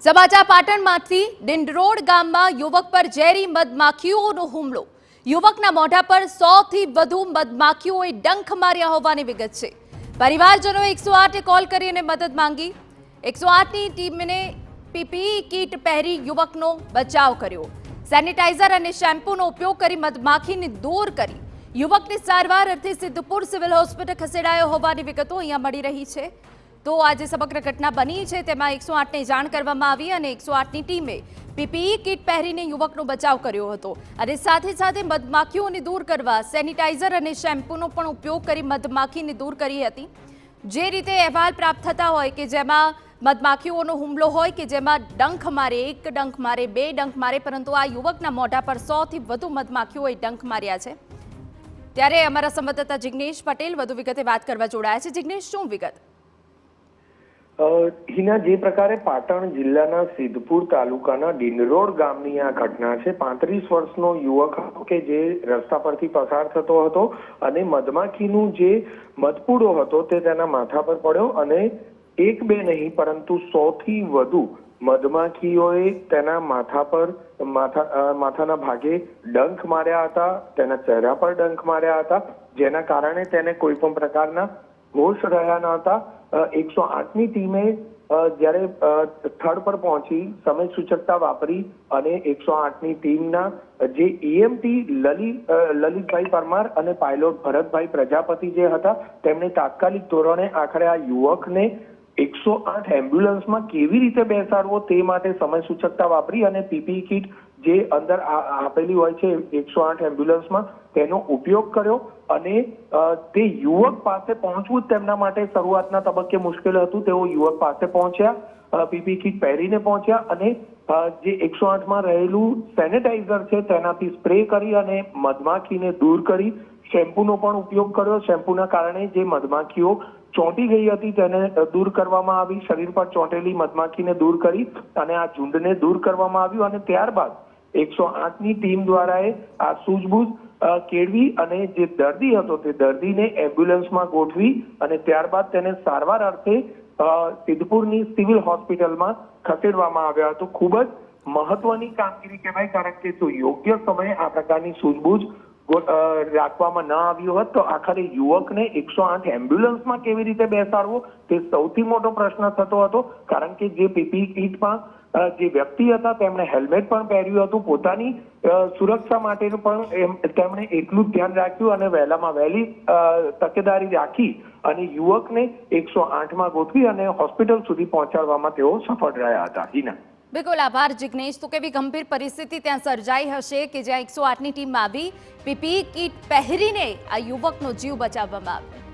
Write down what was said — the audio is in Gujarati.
સમાચાર પાટણમાંથી ડિંડરોડ ગામમાં યુવક પર ઝેરી મધમાખીઓનો હુમલો। યુવકના મોઢા પર 100 થી વધુ મધમાખીઓએ ડંખ માર્યા હોવાની વિગત છે। પરિવારજનોએ 108 કોલ કરીને મદદ માંગી। 108ની ટીમને પીપીઈ કીટ પહેરી યુવકનો બચાવ કર્યો। સેનિટાઈઝર અને શેમ્પૂનો ઉપયોગ કરી મધમાખીને દૂર કરી યુવકને સારવાર અર્થે સિદ્ધપુર સિવિલ હોસ્પિટલ ખસેડાયો હોવાની વિગતો અહીંયા મળી રહી છે। તો આજે સમગ્ર ઘટના બની છે તેમાં 108ને જાણ કરવામાં આવી અને 108ની ટીમે પીપીઈ કીટ પહેરીને યુવકનો બચાવ કર્યો હતો અને સાથે સાથે મધમાખીઓને દૂર કરવા સેનિટાઈઝર અને શેમ્પૂનો પણ ઉપયોગ કરી મધમાખીને દૂર કરી હતી। જે રીતે અહેવાલ પ્રાપ્ત થતા હોય કે જેમાં મધમાખીઓનો હુમલો હોય કે જેમાં ડંખ મારે, એક ડંખ મારે, બે ડંખ મારે, પરંતુ આ યુવકના મોઢા પર 100 થી વધુ મધમાખીઓએ ડંખ માર્યા છે। ત્યારે અમારા સંવાદદાતા જિગ્નેશ પટેલ વધુ વિગતે વાત કરવા જોડાયા છે। જિગ્નેશ, શું વિગત? હિના, જે પ્રકારે પાટણ જિલ્લાના સિદ્ધપુર તાલુકાના ડિંડરોડ ગામની આ ઘટના છે। 35 વર્ષનો યુવક હતો કે જે રસ્તા પરથી પસાર થતો હતો અને મધમાખીનું જે મધપૂડો હતો તે તેના માથા પર પડ્યો અને એક બે નહીં પરંતુ 100 થી વધુ મધમાખીઓએ તેના માથા પર માથાના ભાગે ડંખ માર્યા હતા, તેના ચહેરા પર ડંખ માર્યા હતા, જેના કારણે તેને કોઈ પણ પ્રકારના હોશ રહ્યા ન હતા। 108ની ટીમે જ્યારે સ્થળ પર પહોંચી સમય સૂચકતા વાપરી અને 108ની ટીમના જે ઈએમટી લલિતભાઈ પરમાર અને પાયલોટ ભરતભાઈ પ્રજાપતિ જે હતા તેમણે તાત્કાલિક ધોરણે આખરે આ યુવકને 108 એમ્બ્યુલન્સમાં કેવી રીતે બેસાડવો તે માટે સમય સૂચકતા વાપરી અને પીપીઈ કીટ જે અંદર આપેલી હોય છે 108 એમ્બ્યુલન્સમાં તેનો ઉપયોગ કર્યો અને તે યુવક પાસે પહોંચવું જ તેમના માટે શરૂઆતના તબક્કે મુશ્કેલ હતું। તેઓ યુવક પાસે પહોંચ્યા, પીપીઈ કીટ પહેરીને પહોંચ્યા અને જે 108માં રહેલું સેનિટાઈઝર છે તેનાથી સ્પ્રે કરી અને મધમાખીને દૂર કરી, શેમ્પૂનો પણ ઉપયોગ કર્યો। શેમ્પૂના કારણે જે મધમાખીઓ ચોંટી ગઈ હતી તેને દૂર કરવામાં આવી, શરીર પર ચોંટેલી મધમાખીને દૂર કરી અને આ ઝુંડને દૂર કરવામાં આવ્યું અને ત્યારબાદ 108ની ટીમ દ્વારા આ સૂઝબૂઝ કેળવી અને જે દર્દી હતો તે દર્દીને એમ્બ્યુલન્સમાં ગોઠવી અને ત્યારબાદ તેને સારવાર અર્થે સિદ્ધપુરની સિવિલ હોસ્પિટલમાં ખસેડવામાં આવ્યા હતો। ખૂબ જ મહત્વની કામગીરી કહેવાય, કારણ કે જો યોગ્ય સમયે આ પ્રકારની સૂઝબૂઝ રાખવામાં ન આવ્યું હોત તો આખરે યુવકને 108 એમ્બ્યુલન્સમાં કેવી રીતે બેસાડવો તે સૌથી મોટો પ્રશ્ન થતો હતો। કારણ કે જે પીપીઈ કીટમાં જે વ્યક્તિ હતા તેમણે હેલ્મેટ પણ પહેર્યું હતું, પોતાની સુરક્ષા માટેનું પણ તેમણે એટલું જ ધ્યાન રાખ્યું અને વહેલામાં વહેલી તકેદારી રાખી અને યુવકને 108માં ગોઠવી અને હોસ્પિટલ સુધી પહોંચાડવામાં તેઓ સફળ રહ્યા હતા। હિના, બિલકુલ આભાર જિગ્નેશ। તો કેવી ગંભીર પરિસ્થિતિ ત્યાં સર્જાઈ હશે કે જ્યાં 108ની ટીમ આવી પીપીઈ કીટ પહેરીને આ યુવકનો જીવ બચાવવામાં આવ્યો।